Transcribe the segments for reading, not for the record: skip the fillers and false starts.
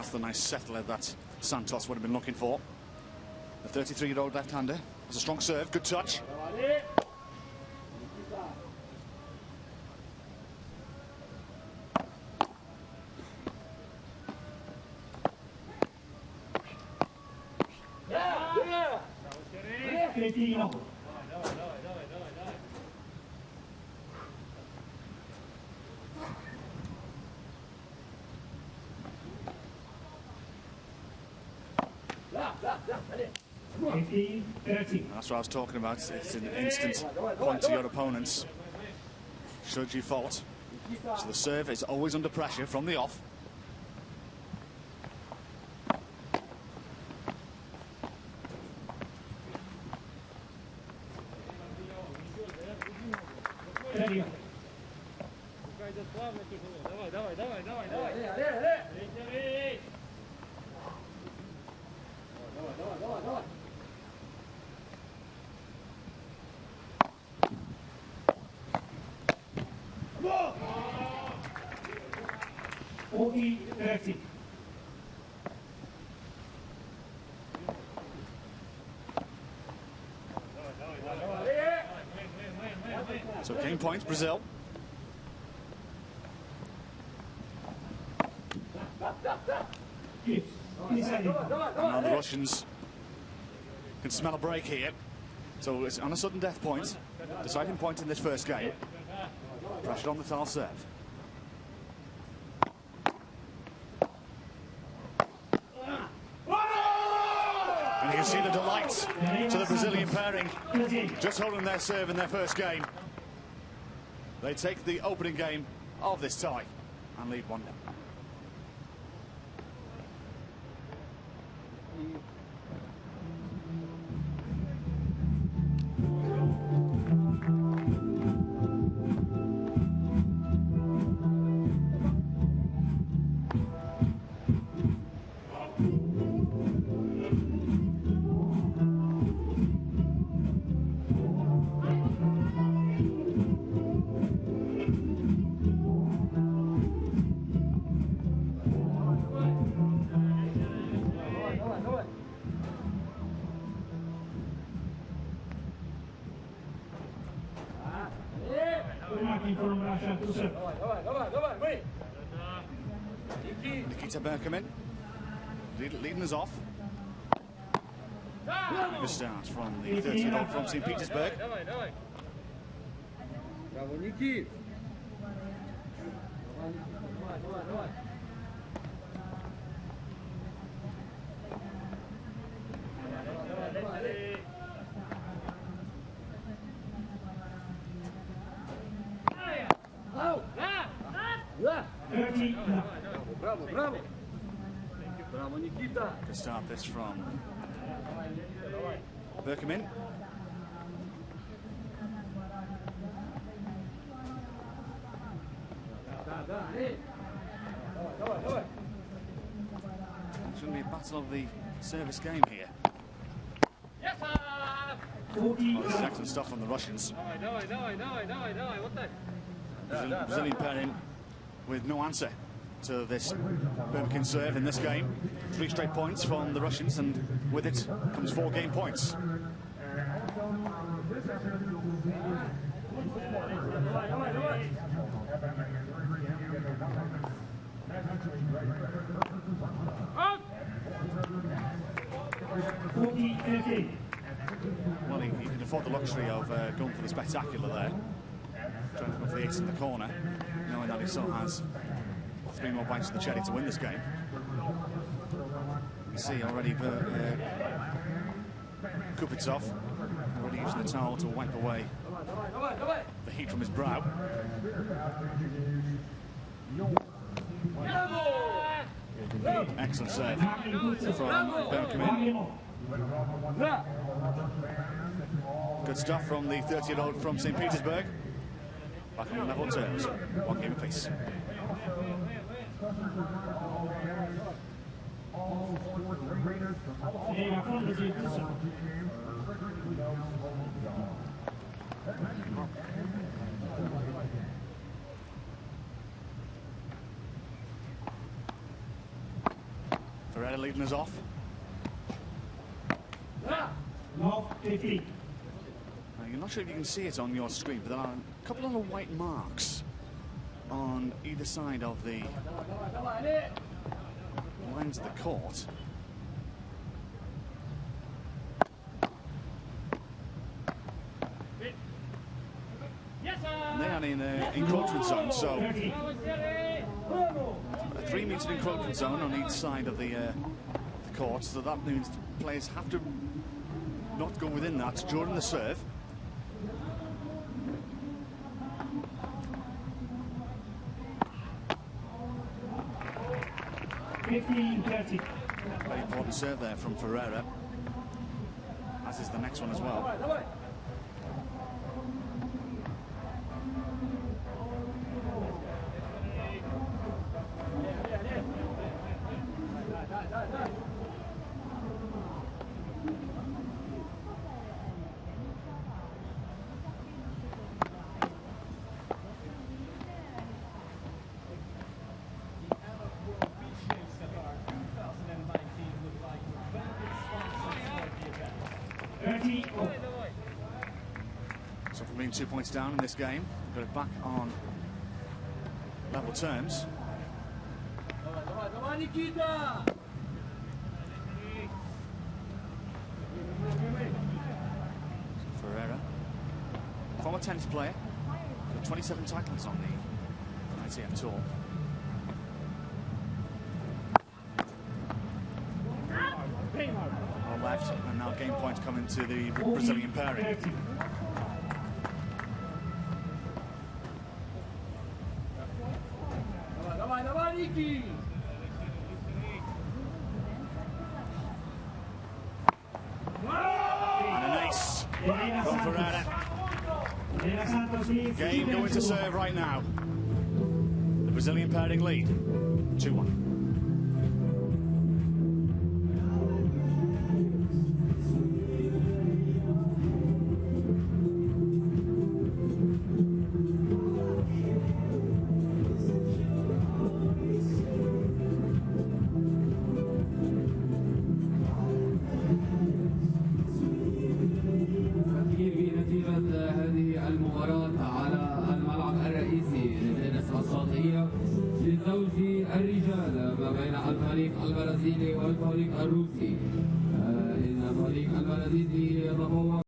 That's the nice settler that Santos would have been looking for. The 33-year-old left-hander has a strong serve, good touch. That's what I was talking about. It's an instant point to your opponents should you fault. So the serve is always under pressure from the off. So game points, Brazil. And now the Russians can smell a break here. So it's on a sudden death point, deciding point in this first game. Pressure on the Thales serve. And you can see the delight to the Brazilian pairing, just holding their serve in their first game. They take the opening game of this tie and lead 1-0. Nikita Burmakin leading us off. Good start from the 30-year-old from St. Petersburg. Bravo, Nikita. Bravo, bravo. Bravo, Nikita. To start this from Burmakin. It's going to be a battle of the service game here. Yes, sir. Oh, this is excellent stuff from the Russians. Brazilian pairing with no answer to this Burmakin serve in this game. 3 straight points from the Russians, and with it comes 4 game points. Well, he can afford the luxury of going for the spectacular there. Trying to go for the ace in the corner, knowing that he still has 3 more bites of the cherry to win this game. You see already Kuptsov already using the towel to wipe away the heat from his brow. Excellent serve from Burmakin. Good stuff from the 30-year-old from St. Petersburg. Back on level terms, 1 game apiece. Ferreira leading us off. Love 50. Now, you're not sure if you can see it on your screen, but there are a couple of white marks on either side of the lines of the court. And they are in encroachment zone, so a 3-metre encroachment zone on each side of the court, so that means players have to not go within that during the serve. $15.30. Very important serve there from Ferreira, as is the next one as well. So from being 2 points down in this game, got it back on level terms. Nikita! Ferreira, former tennis player, got 27 titles on the ITF Tour. On left, and now game points coming to the Brazilian pairing. And an ace from Ferreira. Game going to serve right now. The Brazilian pairing lead, 2-1. الرجال ما بين الفريق البرازيلي والفريق الروسي. إن الفريق البرازيلي يتفوق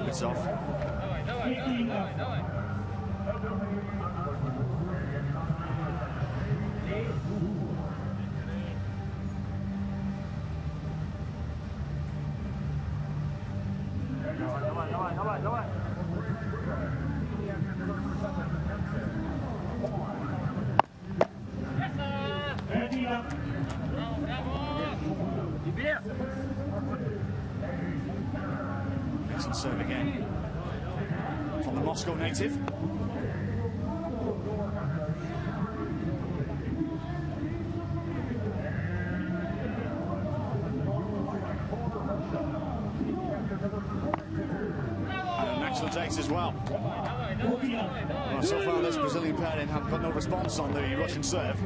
Kuptsov. Excellent serve again from the Moscow native. And the next excellent ace as well. Well, so far this Brazilian pairing have got no response on the Russian serve.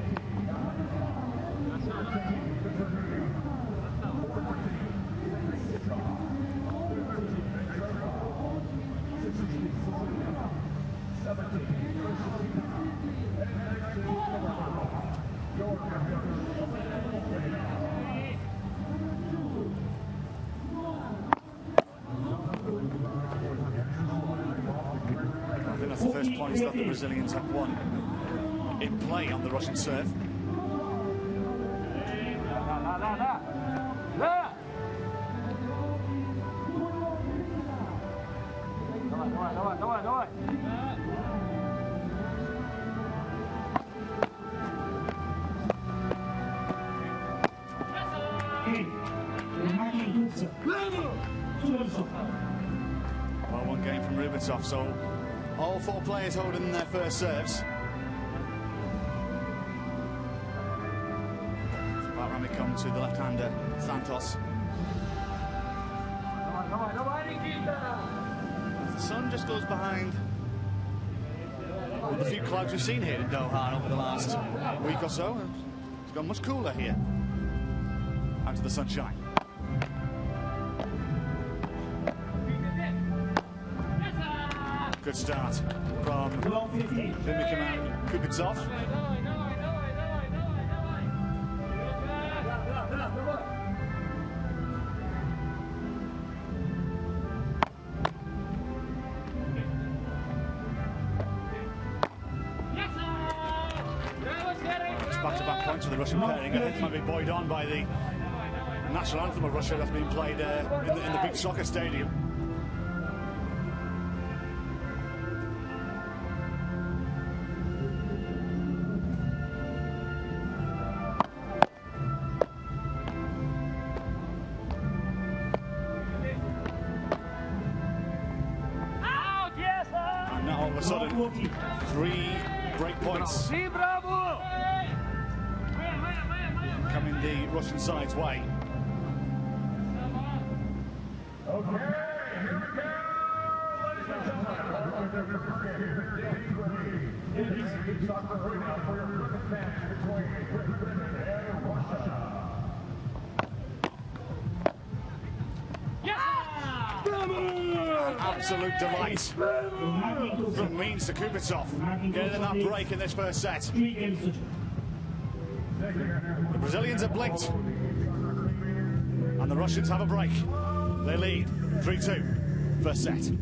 The first points that the Brazilians have won in play on the Russian serve. Well, one game from Kuptsov, so all four players holding their first serves. Back when we come to the left-hander, Santos. The sun just goes behind with the few clouds we've seen here in Doha over the last week or so. It's gone much cooler here out of the sunshine. Good start from Burmakin and Kuptsov. Back-to-back points for the Russian pairing. I think it might be buoyed on by the national anthem of Russia that's being played in the big soccer stadium. And now all of a sudden, 3 break points coming the Russian side's way. Okay, here we go, ladies and gentlemen. It is soccer arena for your first match between Great Britain and Russia. An absolute delight from Means to Kuptsov, getting that break in this first set. The Brazilians have blinked, and the Russians have a break. They lead 3-2, first set.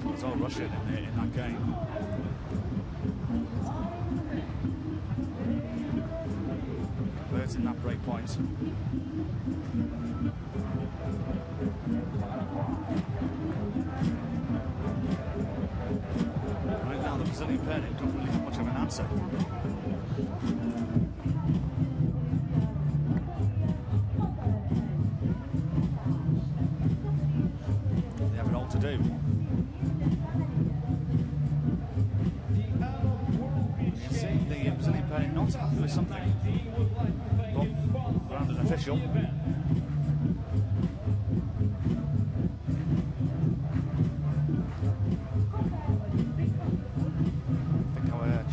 It's all Russian in that game. Converting that break point. Right now the Brazilian pairing don't really have much of an answer. They have it all to do. You see the Brazilian pairing not happy with something. But around an official.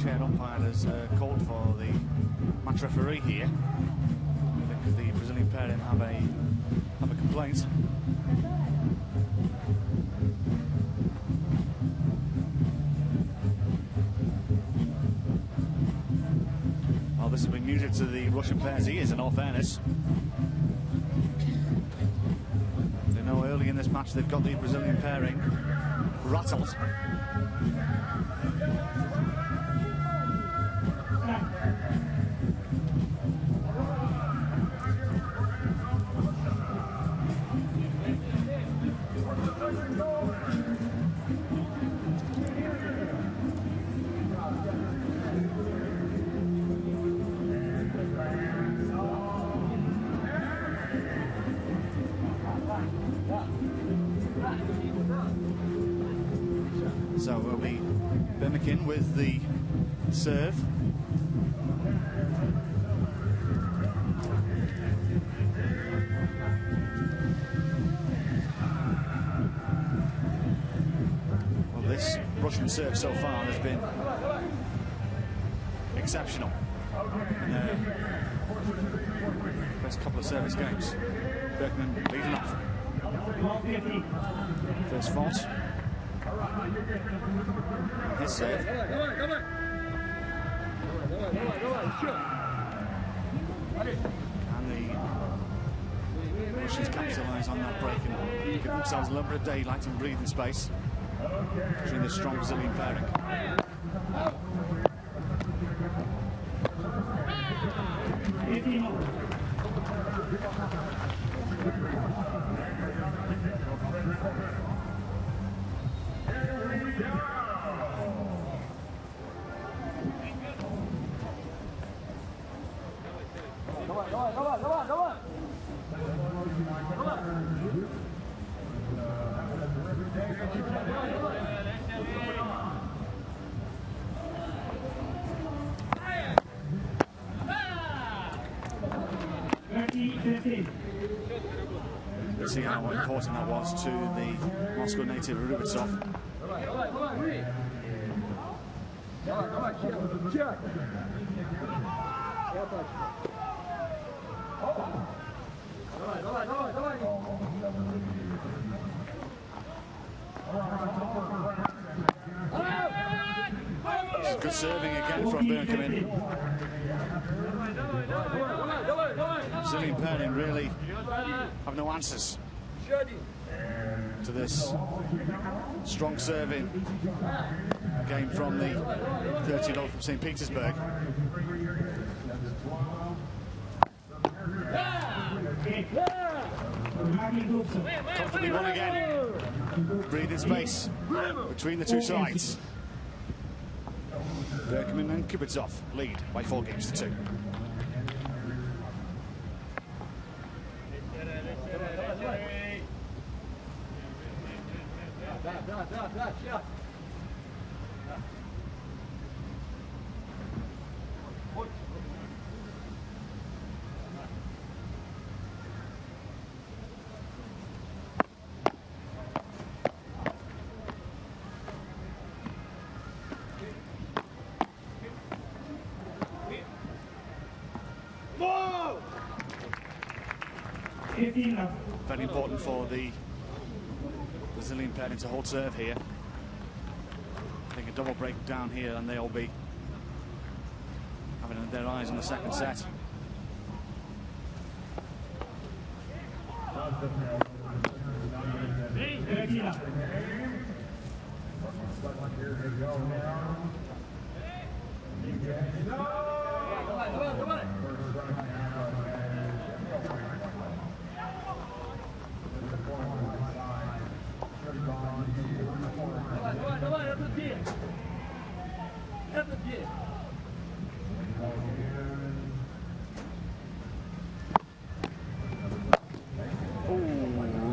Chair umpire has called for the match referee here. I think the Brazilian pairing have a complaint. Well, this has been music to the Russian pair's ears, in all fairness. They know early in this match they've got the Brazilian pairing rattled. Burmakin with the serve. Well, this Russian serve so far has been exceptional in their first couple of service games. Burmakin leading off. First fault. His serve. And the Russians capitalise on that break and give themselves a little bit of daylight and breathing space between this strong Brazilian pairing. Let's see how important that was to the Moscow native Kuptsov. Good serving again from Burmakin. Brazilian pairing really have no answers to this strong serving game from the 13-year-old from St. Petersburg. Comfortably won again. Breathing space between the two sides. Burmakin and Kuptsov lead by 4 games to 2. Very important for the Brazilian pairing to hold serve here. I think a double break down here and they'll be having their eyes on the second set.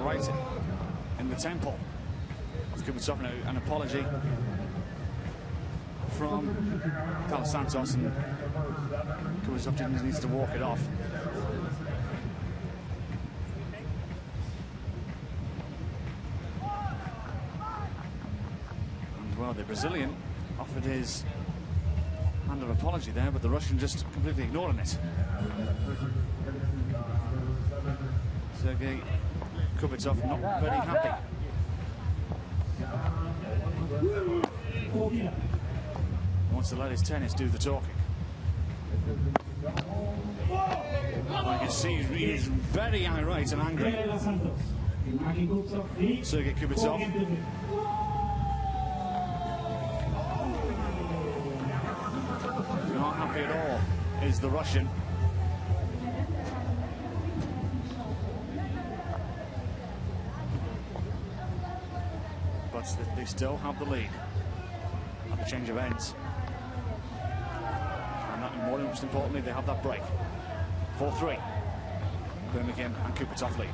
Right in the temple of Kuptsov. Now an apology from Thales Santos, and Kuptsov just needs to walk it off. And well, the Brazilian offered his hand of apology there, but the Russian just completely ignoring it. Sergey Kuptsov not very happy. Wants to let his tennis do the talking. I can see he is very irate and angry. Sergey Kuptsov. Not happy at all is the Russian. But they still have the lead at the change of ends. And that, more most importantly, they have that break. 4-3. Burmakin and Kuptsov lead.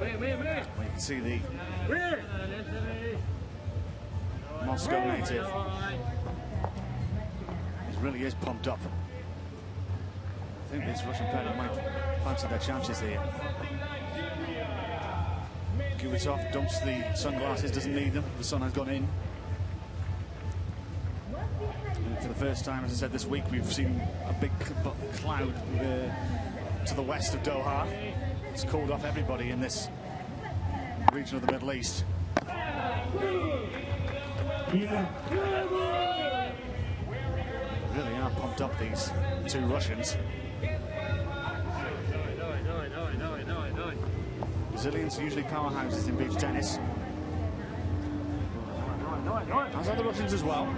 Well, you can see the Moscow native. He really is pumped up. I think this Russian pair might fancy their chances here. Kuptsov dumps the sunglasses, doesn't need them. The sun has gone in. And for the first time, as I said, this week, we've seen a big cloud to the west of Doha. It's cooled off everybody in this region of the Middle East. Really are pumped up, these two Russians. Brazilians are usually powerhouses in beach tennis, as are the Russians as well.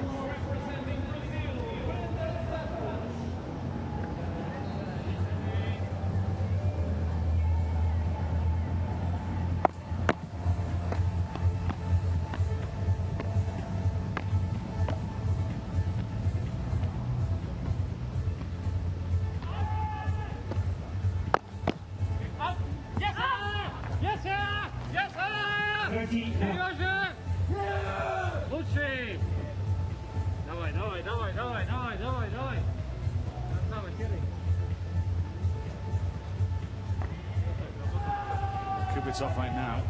Kuptsov right now,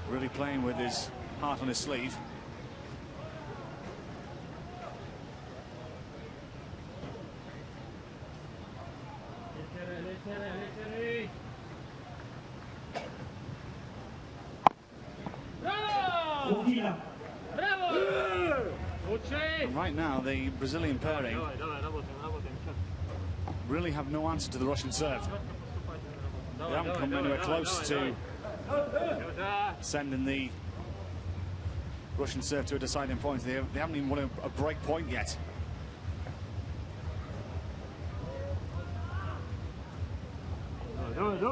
really playing with his heart on his sleeve. And right now, the Brazilian pairing really have no answer to the Russian serve. They haven't come anywhere close to sending the Russian serve to a deciding point. They haven't even won a break point yet. Do it.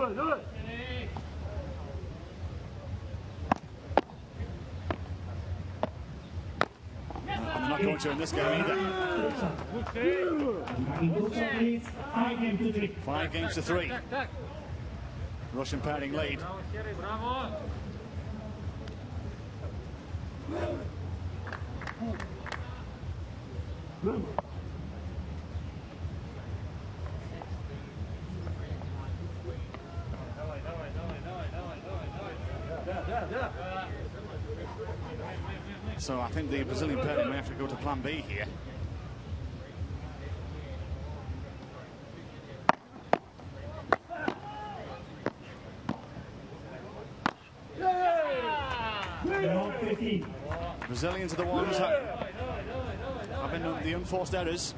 And they're not going to in this game either. 5 games to 3. Russian pairing lead. So I think the Brazilian pairing may have to go to plan B here. Brazilians are the ones that have been the unforced errors.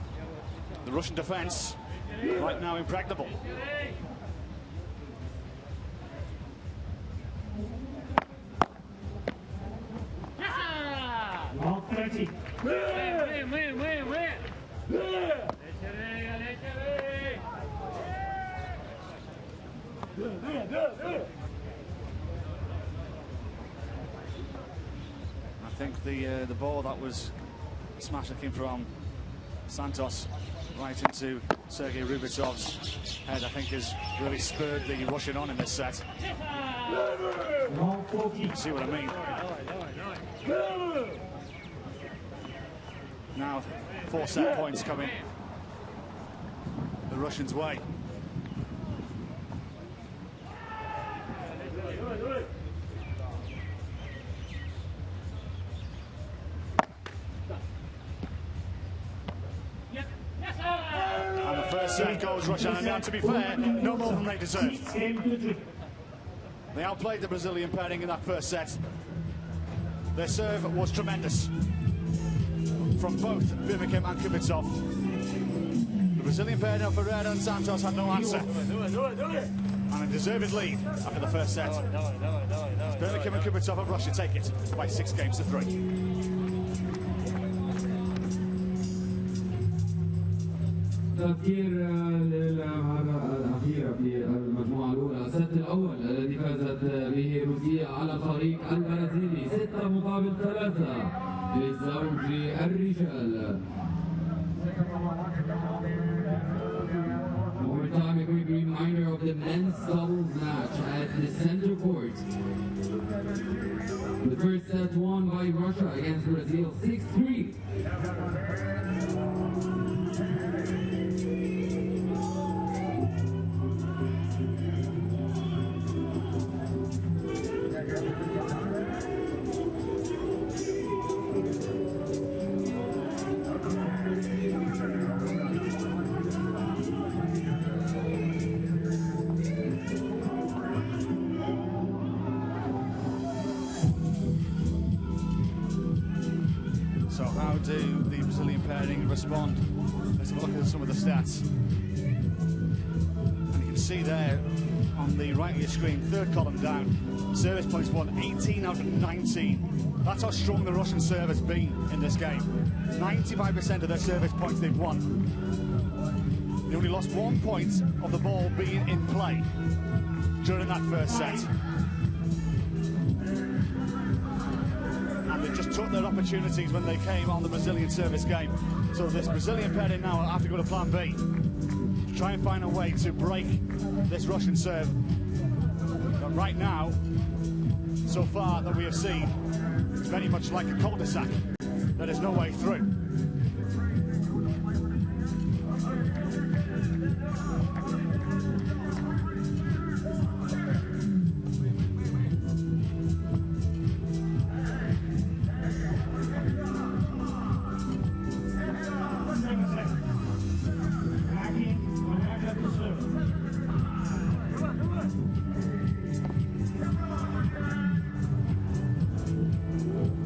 The Russian defence right now impregnable. I think the ball that was a smash that came from Santos right into Sergey Kuptsov's head, I think has really spurred the Russian on in this set. See what I mean? Now 4 set points coming the Russians' way. And the first set goes Russia, and now, to be fair, no more than they deserve. They outplayed the Brazilian pairing in that first set. Their serve was tremendous from both Burmakin and Kuptsov. The Brazilian pairing of Ferreira and Santos had no answer. And a deserved lead after the first set. Burmakin and Kuptsov of Russia take it by 6 games to 3. تأثير للمباراة الأخيرة في المجموعة الأولى، الست الأول الذي فازت به روسيا على الفريق البرازيلي 6 مقابل 3 لزوج الرجال. Every time a quick reminder of the men's doubles match at the center court. The first set won by Russia against Brazil 6-3. So how do the Brazilian pairing respond? Let's have a look at some of the stats. And you can see there on the right of your screen, third column down, service points won 18 out of 19. That's how strong the Russian serve has been in this game. 95% of their service points they've won. They only lost 1 point of the ball being in play during that first set. And they just took their opportunities when they came on the Brazilian service game. So this Brazilian pairing now have to go to plan B to try and find a way to break this Russian serve. But right now, so far that we have seen, it's very much like a cul-de-sac. There is no way through.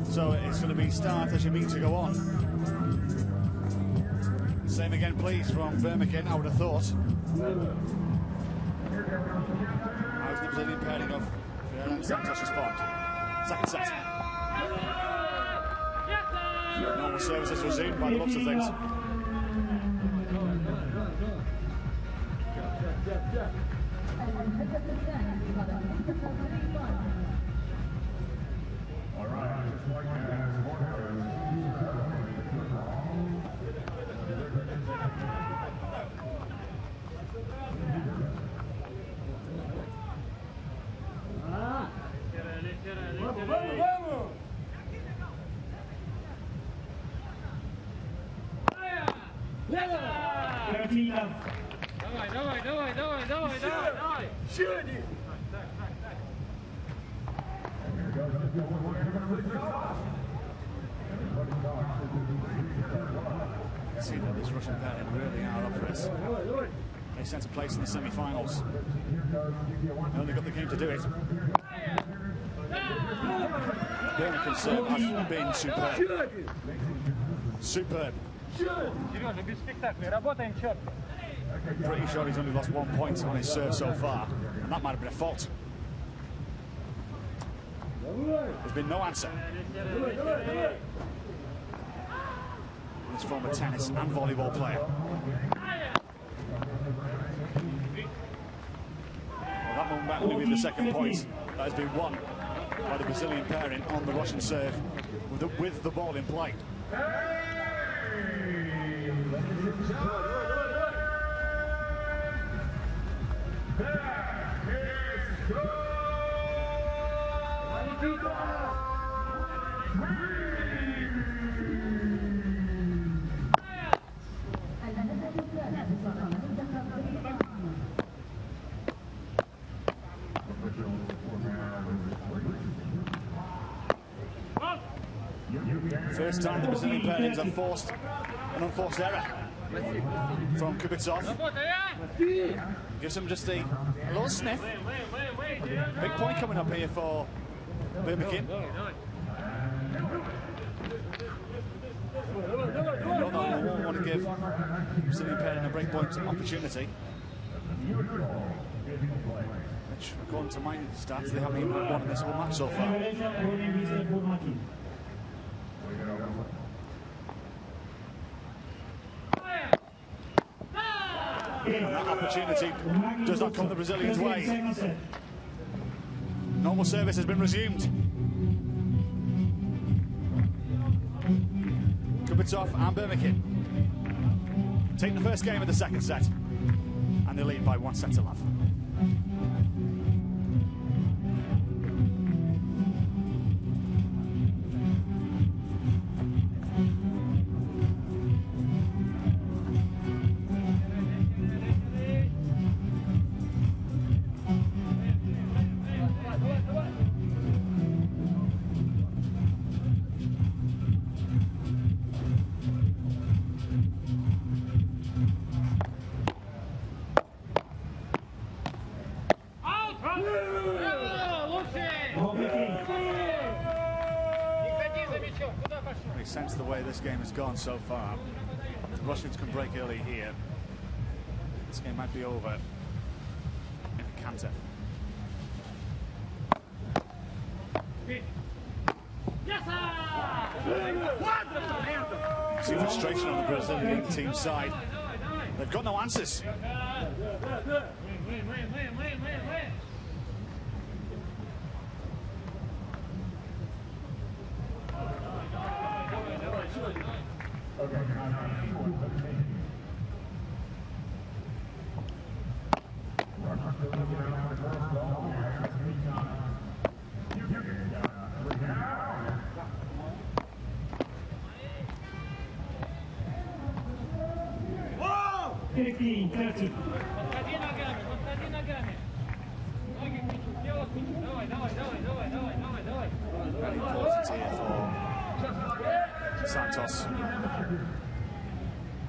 So it's going to be start as you mean to go on. Same again, please, from Burmakin, I would have thought. How's the Brazilian pairing of Ferreira and Santos respond? Second set. Normal services resumed by the looks of things. All right, just like that, Давай! Щеди! See that this Russian pairing really are up for it. They set a place in the semi-finals. They only got the game to do it. Burmakin's serve has been superb. Superb. Сережа, без спектакля, работаем четко. Pretty sure he's only lost 1 point on his serve so far, and that might have been a fault. There's been no answer. This former tennis and volleyball player. Well, that one back will be the second point that has been won by the Brazilian pairing on the Russian serve with the ball in play. First time the Brazilian pairings have forced an unforced error from Kuptsov. Gives him just a little sniff. Big point coming up here for Burmakin. No, we won't want to give Brazilian pairing a breakpoint opportunity. Which, according to my stats, they haven't even won in this whole match so far. And that opportunity does not come the Brazilians' way. Normal service has been resumed. Kuptsov and Burmakin take the first game of the second set. and they lead by 1 set to love. We sense the way this game has gone so far. If the Russians can break early here, this game might be over in a canter. See frustration on the Brazilian team side. They've got no answers. Very important here for Santos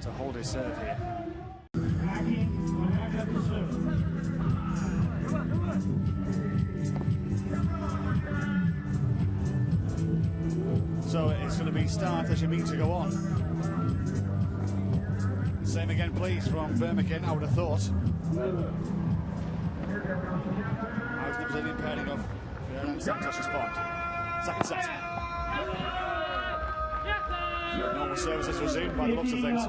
to hold his serve here. So it's going to be start as you mean to go on. Same again, please, from Burmakin, I would have thought. How's the Brazilian pairing of Ferreira and Santos respond? Second set. Normal services resumed by the looks of things.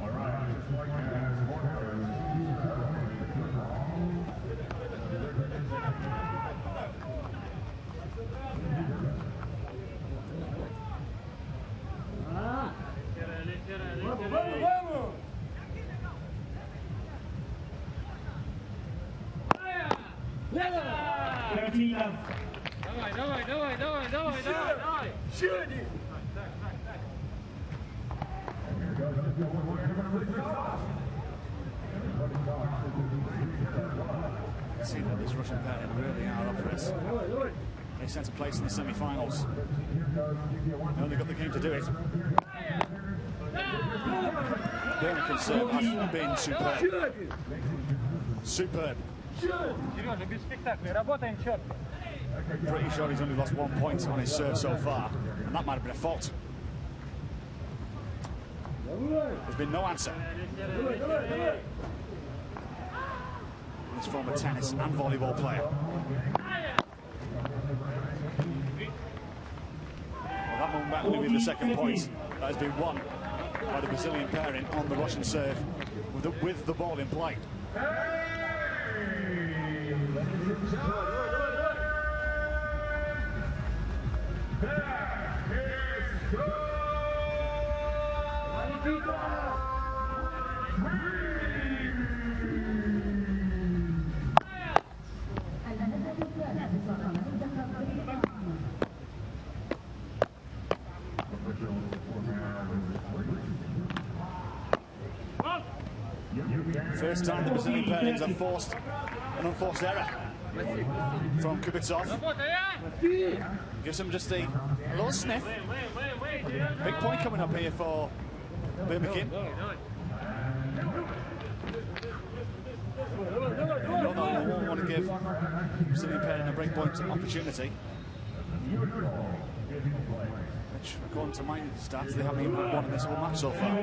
All right. Давай. See that this Russian pairing really are up for it. They sent a place in the semi-finals. They only got the game to do it. Burmakin serve has been superb. Superb. Сережа, без спектакля. Работаем четко. Pretty sure he's only lost 1 point on his serve so far, and that might have been a fault. There's been no answer. This former tennis and volleyball player. Well, that moment will be the second point that has been won by the Brazilian pairing on the Russian serve with the ball in play. First time the Brazilian pairings have forced an unforced error from Kuptsov. Gives him just a little sniff. Big point coming up here for Burmakin. No, we won't want to give Brazilian pairing a breakpoint opportunity. Which, according to my stats, they haven't even won in this whole match so far.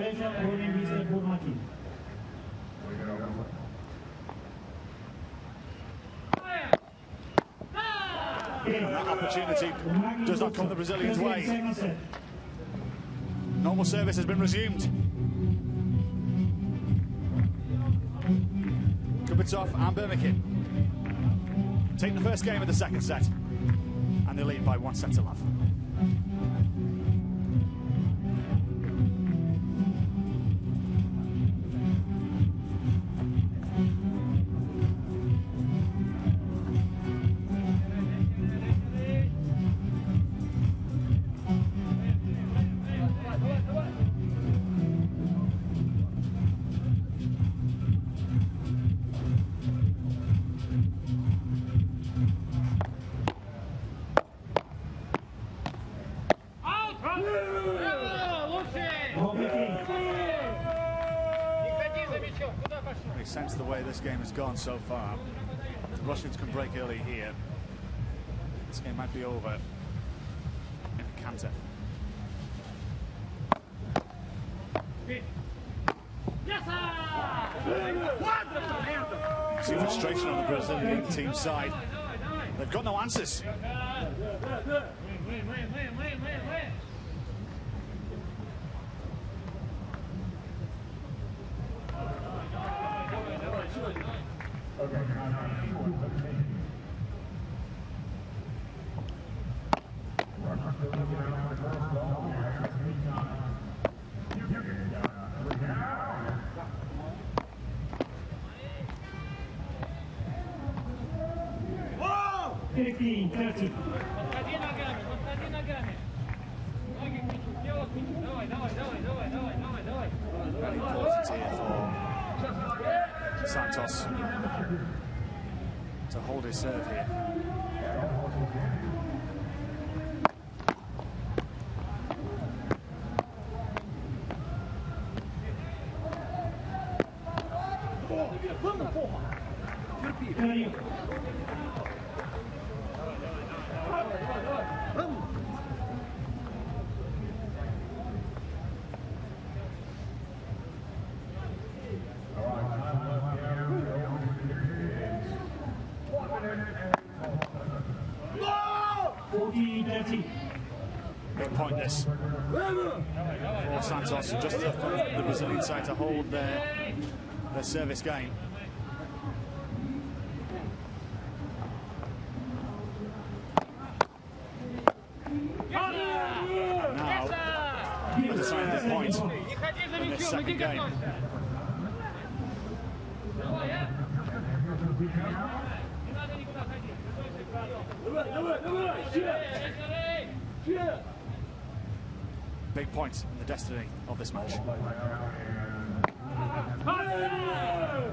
And that opportunity does not come the Brazilians' way. Normal service has been resumed. Kuptsov and Burmakin take the first game of the second set. And they lead by 1 set to love. We sense the way this game has gone so far. The Russians can break early here. This game might be over in a canter. You see frustration on the Brazilian team side. They've got no answers. Very important here for Santos to hold his serve here. Big point this for Santos, just enough for the Brazilian side to hold their service game. And now, a decisive point in this second game. Big point in the destiny of this match.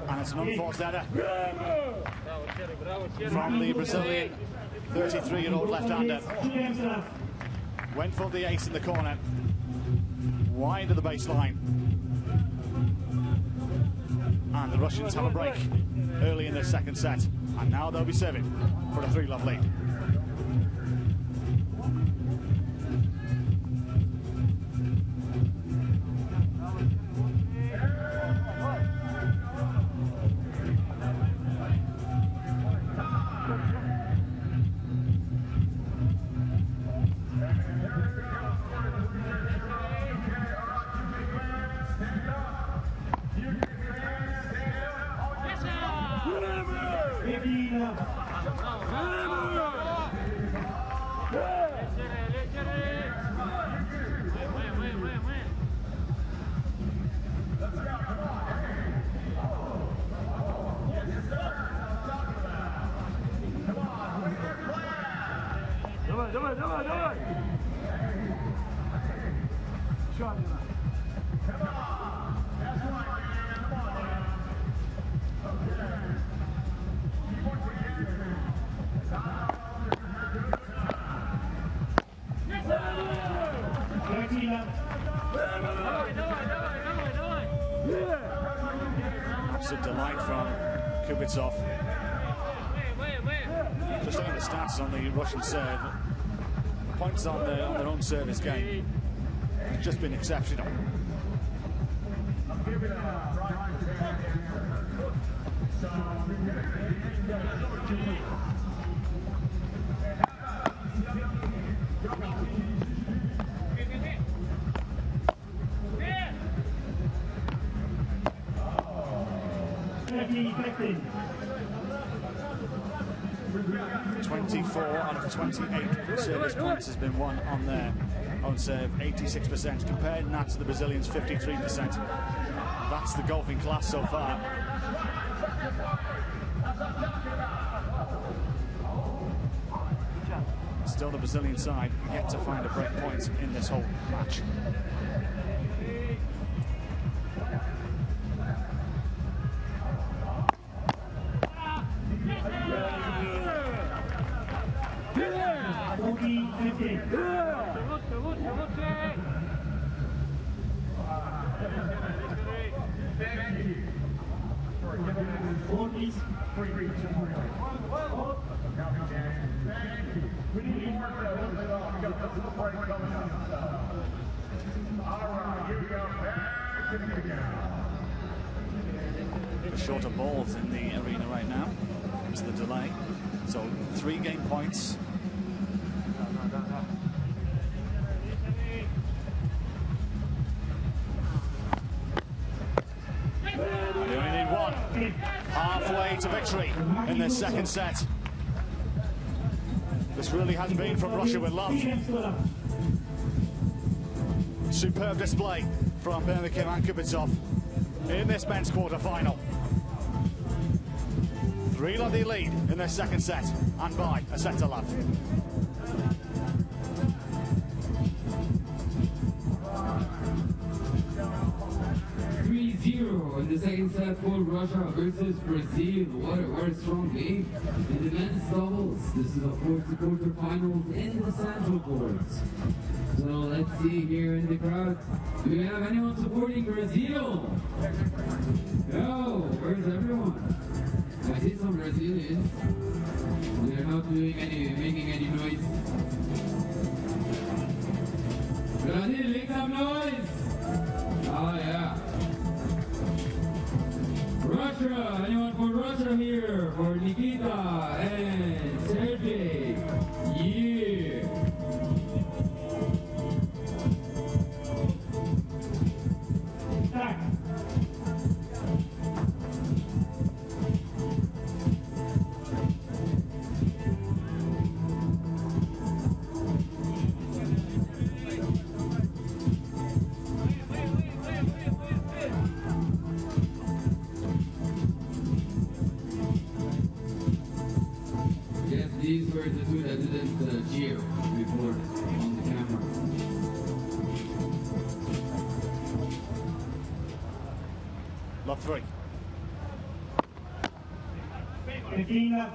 And it's an unforced error from the Brazilian 33-year-old left-hander. Went for the ace in the corner, wide of the baseline. And the Russians have a break early in their second set. And now they'll be serving for a 3-love lead. Absolute delight from Kuptsov. Just looking at the stats on the Russian serve, points on their own service game have just been exceptional. 24 out of 28 service points has been won on their own serve, 86%. Comparing that to the Brazilians' 53%. That's the golfing class so far. Still the Brazilian side yet to find a break point in this whole match. The shorter balls in the arena right now because of the delay. So 3 game points. They only need 1. Halfway to victory in this second set. This really has been from Russia with love. Superb display from Burmakin and Kuptsov in this men's quarter-final. 3-0 the lead in their second set, and by a set to love. 3-0 in the second set for Russia versus Brazil. What a strong game in the men's doubles. This is of course the quarterfinals in the central courts. So let's see here in the crowd. Do we have anyone supporting Brazil? No, where's everyone? I see some Brazilians. They're not making any noise. Brazil, make some noise! Oh yeah. Russia, anyone for Russia here? For Nikita and Sergey. Yeah. Start. These were the two that didn't cheer before on the camera. Love 3. Tequila.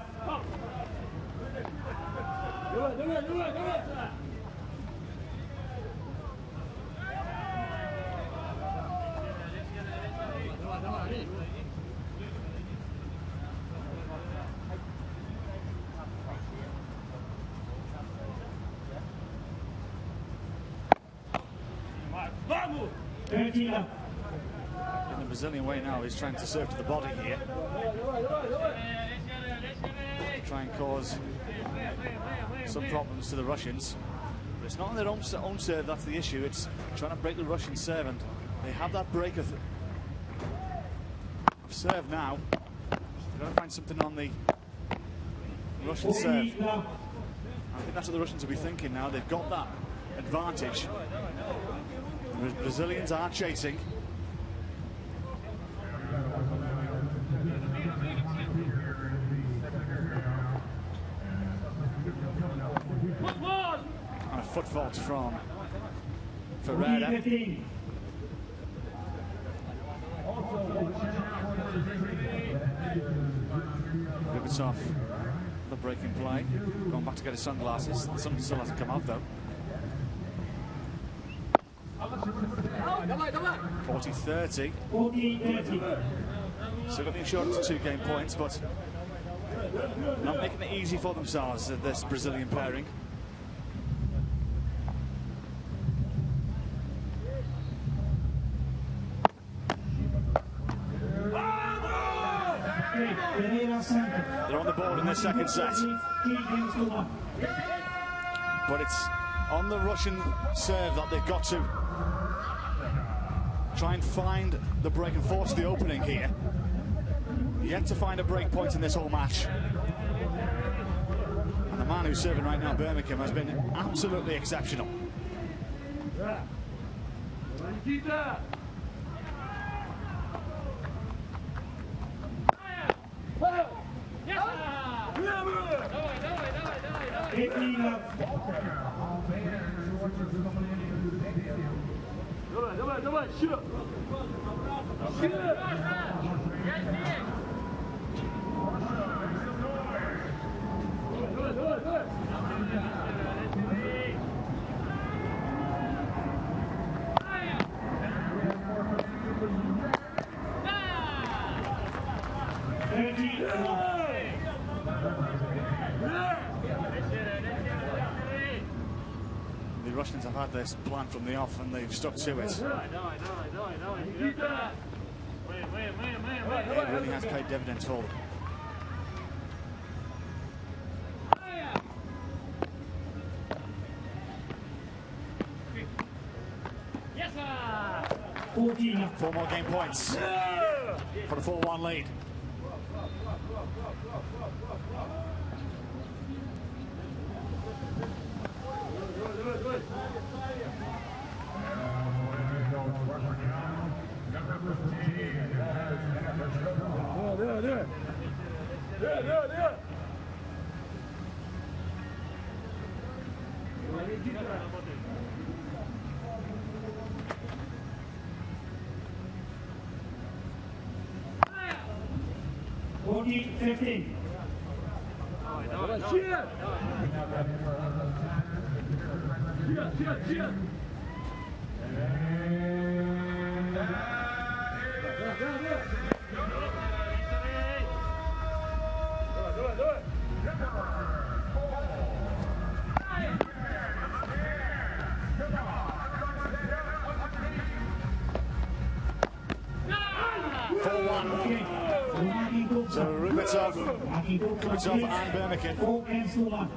Tequila. In the Brazilian way now, he's trying to serve to the body here. Try and cause some problems to the Russians. But it's not on their own serve that's the issue, it's trying to break the Russian serve, and they have that break of serve now. They've got to find something on the Russian serve. I think that's what the Russians will be thinking now. They've got that advantage. The Brazilians are chasing. And a foot fault from Ferreira. Kuptsov, the breaking play. Going back to get his sunglasses. The sun still hasn't come out though. 40-30. 40-30. Still got the insurance 2 game points, but not making it easy for themselves, this Brazilian pairing. They're on the board in their second set. But it's on the Russian serve that they've got to try and find the break and force the opening here. Yet to find a break point in this whole match. man who's serving right now, Burmakin, has been absolutely exceptional. Nikita! 18 love. Давай, щит! Давай! 13 love. The Russians have had this plan from the off and they've stuck to it. It really has paid dividends for them. Yes, sir! 14 love. 4 more game points for the 4-1 lead. Forty, 15. So Kuptsov and Burmakin, 4 games to 1.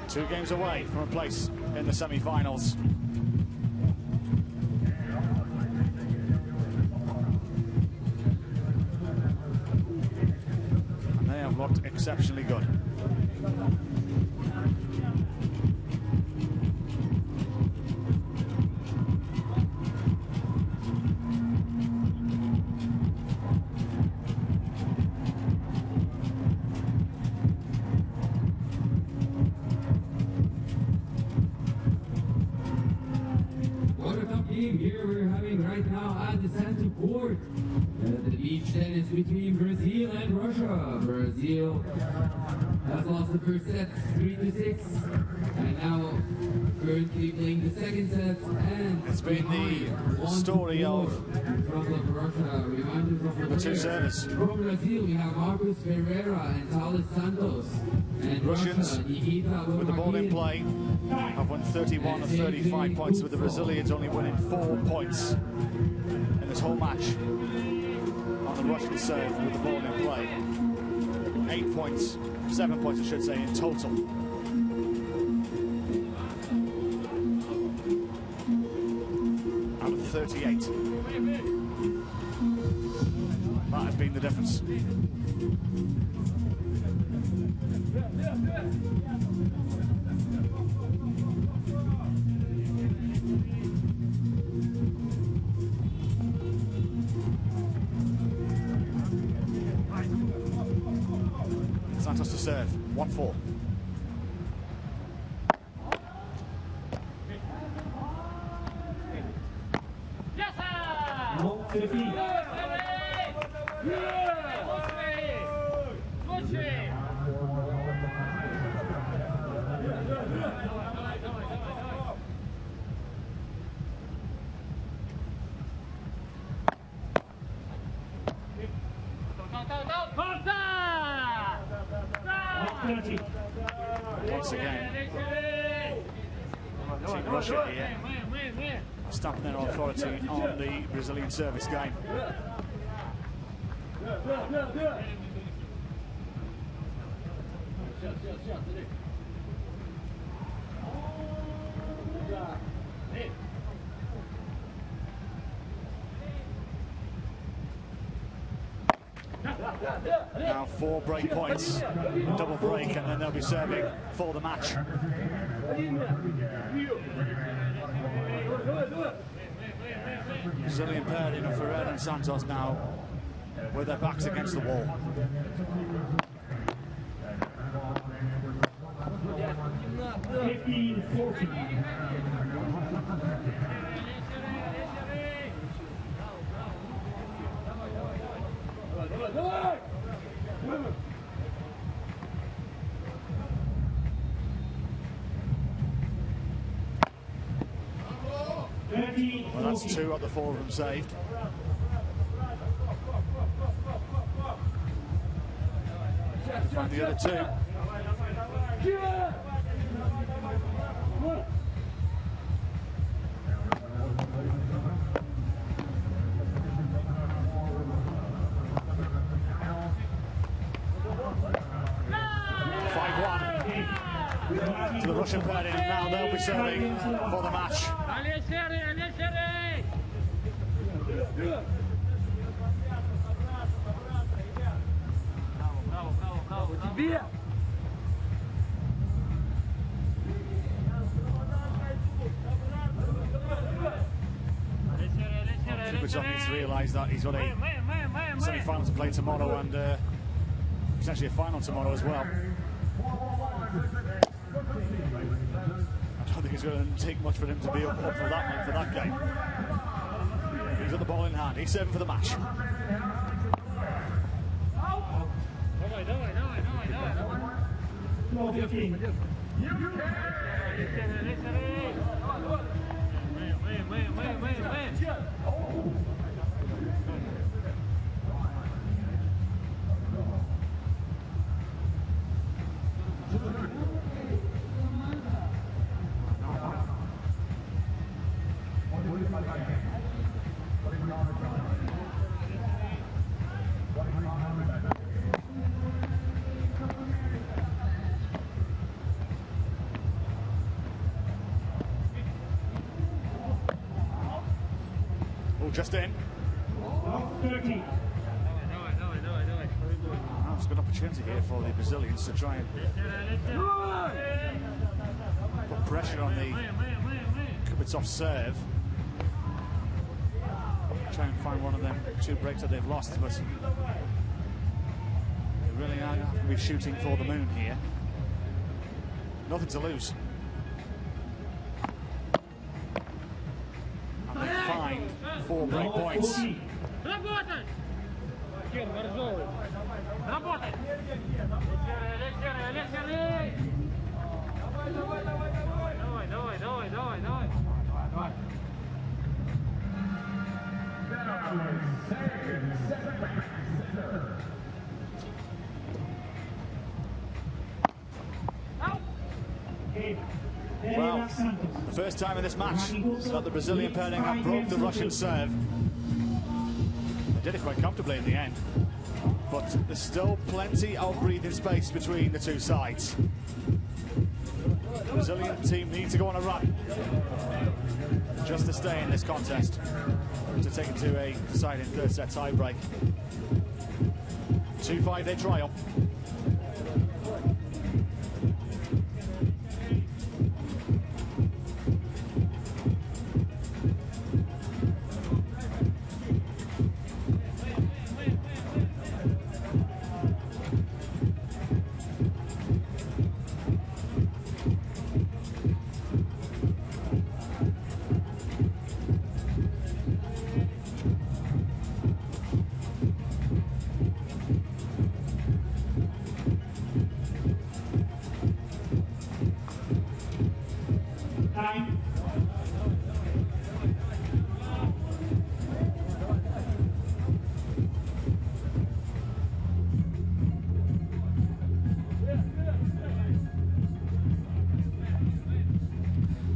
2 games away from a place in the semi-finals. And they have looked exceptionally good. Here we're having right now at the Santos court the beach tennis between Brazil and Russia. Brazil has lost the first set 3-6 and now currently playing the second set, and it's been the story of Russia. Reminders of the 2 servers. From Brazil we have Marcus Ferreira and Thales Santos, and Russians Russia, Nikita, with the ball in play have won 31 of 35 points, with the Brazilians only winning 4 points in this whole match on the Russian serve with the ball in play. 8 points, 7 points I should say in total. Out of 38. That has been the difference. Santos to serve, 1-4. Yes, sir! 15. Once again, Team Russia here stamping their authority on the Brazilian service game. Now 4 break points, double break, and then they'll be serving for the match. Brazilian pairing of Ferreira and Santos now with their backs against the wall. Well, that's 2 out of the 4 of them saved. Find the other 2. To the Russian pairing, and now they'll be serving for the match. Kuptsov needs to realise that he's got a semi-final to play tomorrow and potentially a final tomorrow as well. I don't think it's going to take much for him to be up for that game. He's got the ball in hand. He's serving for the match. Just in. 30. Oh, it's a good opportunity here for the Brazilians to try and put pressure on the Kuptsov serve. Try and find one of them 2 breaks that they've lost, but they really are going to be shooting for the moon here. Nothing to lose. And they find 4 break points. Well, the first time in this match that the Brazilian pairing have broke the Russian serve. They did it quite comfortably in the end, but there's still plenty of breathing space between the 2 sides. The Brazilian team need to go on a run just to stay in this contest, to take it to a deciding 3rd set tie break. 2-5 they trial.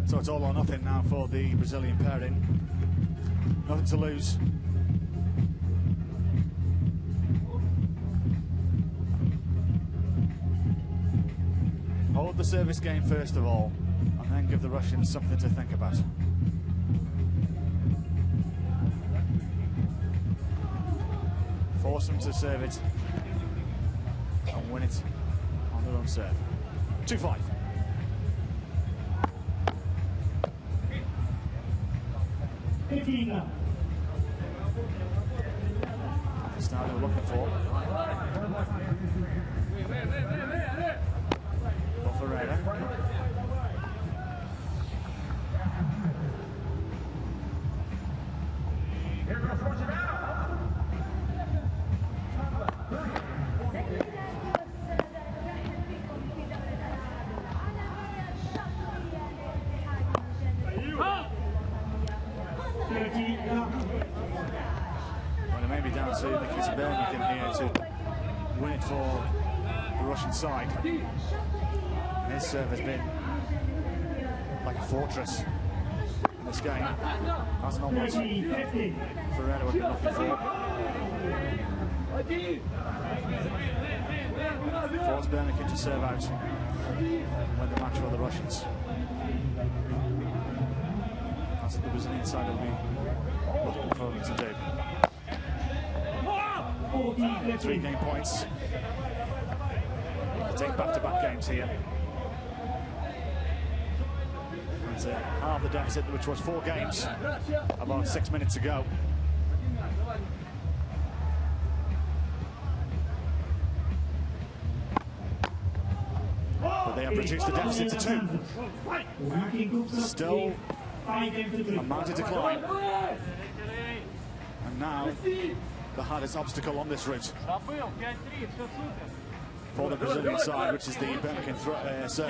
So it's all or nothing now for the Brazilian pairing. Nothing to lose. Hold the service game first of all, and then give the Russians something to think about. Force them to serve it and win it on their own serve. 2-5. Style they were looking for. Ferreira. Well, it may be down to Nikita Burmakin here to win it for the Russian side. And his serve has been like a fortress in this game. That's not what Ferreira would be looking for. Force Burmakin to serve out when the match for the Russians. That's what the Brazilian side will be looking for them to do. 3 game points. They take back-to-back games here. It's half the deficit, which was 4 games about 6 minutes ago. But they have reduced the deficit to 2. Still a mountain to climb. And now the hardest obstacle on this route for the Brazilian side, which is the Burmakin serve.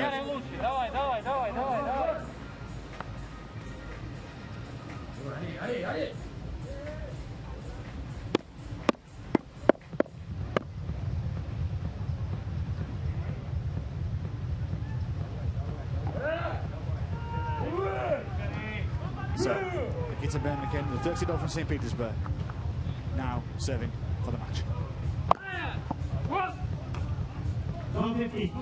So, Nikita Burmakin, the 30-year-old from St. Petersburg, now serving for the match. 150.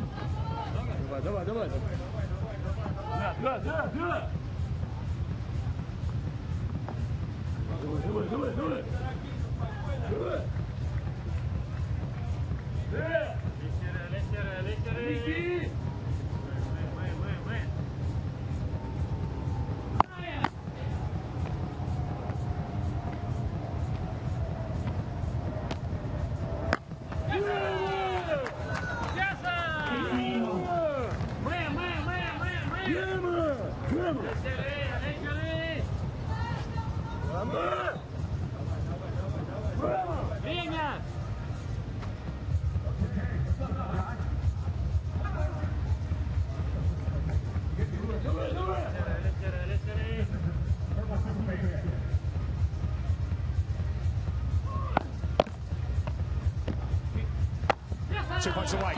Two points away.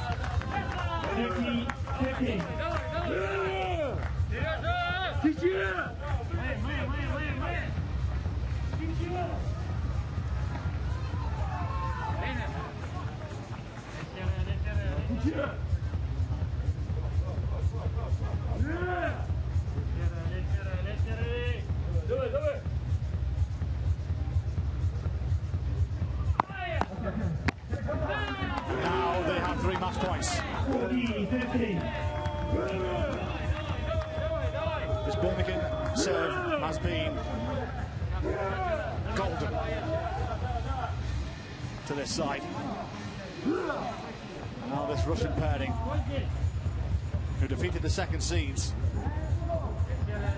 50. Now they have 3 match points. 50. This Burmakin serve has been golden to this side. Now this Russian pairing, who defeated the second seeds,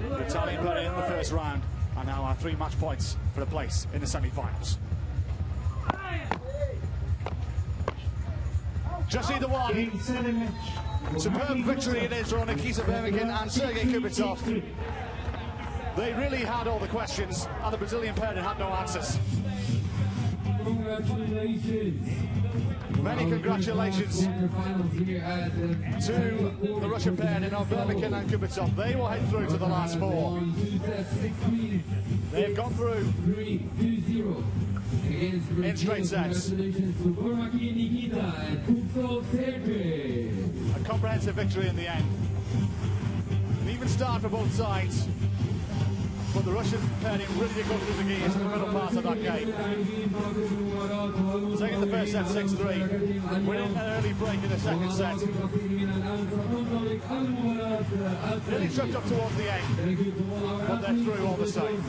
the Italian pairing in the first round, and now have 3 match points for a place in the semi-finals. Just either one. Superb victory it is for Nikita Burmakin and Sergey Kuptsov. They really had all the questions, and the Brazilian pairing had no answers. Congratulations. Many congratulations to the Russian pairing of Burmakin and Kuptsov. They will head through to the last 4. They've gone through 3-2-0 in straight sets. Congratulations to Burmakin, Nikita, and Kuptsov, Sergey. A comprehensive victory in the end. An even start for both sides. But the Russian pairing really did go through the gears in the middle part of that game. Taking the first set 6-3, winning an early break in the second set. Really tripped up towards the end, but they're through all the same.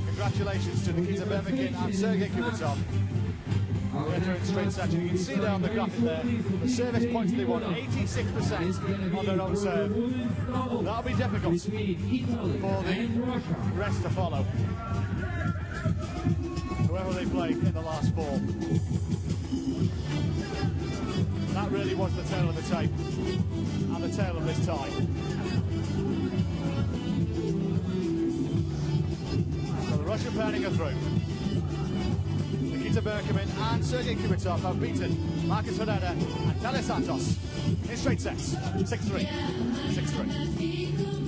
Congratulations to Nikita Burmakin and Sergey Kuptsov. Entering straight set. You can see there on the graphic there, the service points they won, 86% on their own serve. That'll be difficult for the rest to follow. Whoever they play in the last four. That really was the tail of the tape and the tail of this tie. So the Russian pairing are through. Nikita Burmakin and Sergey Kuptsov have beaten Ferreira and Thales Santos in straight sets, 6-3, 6-3.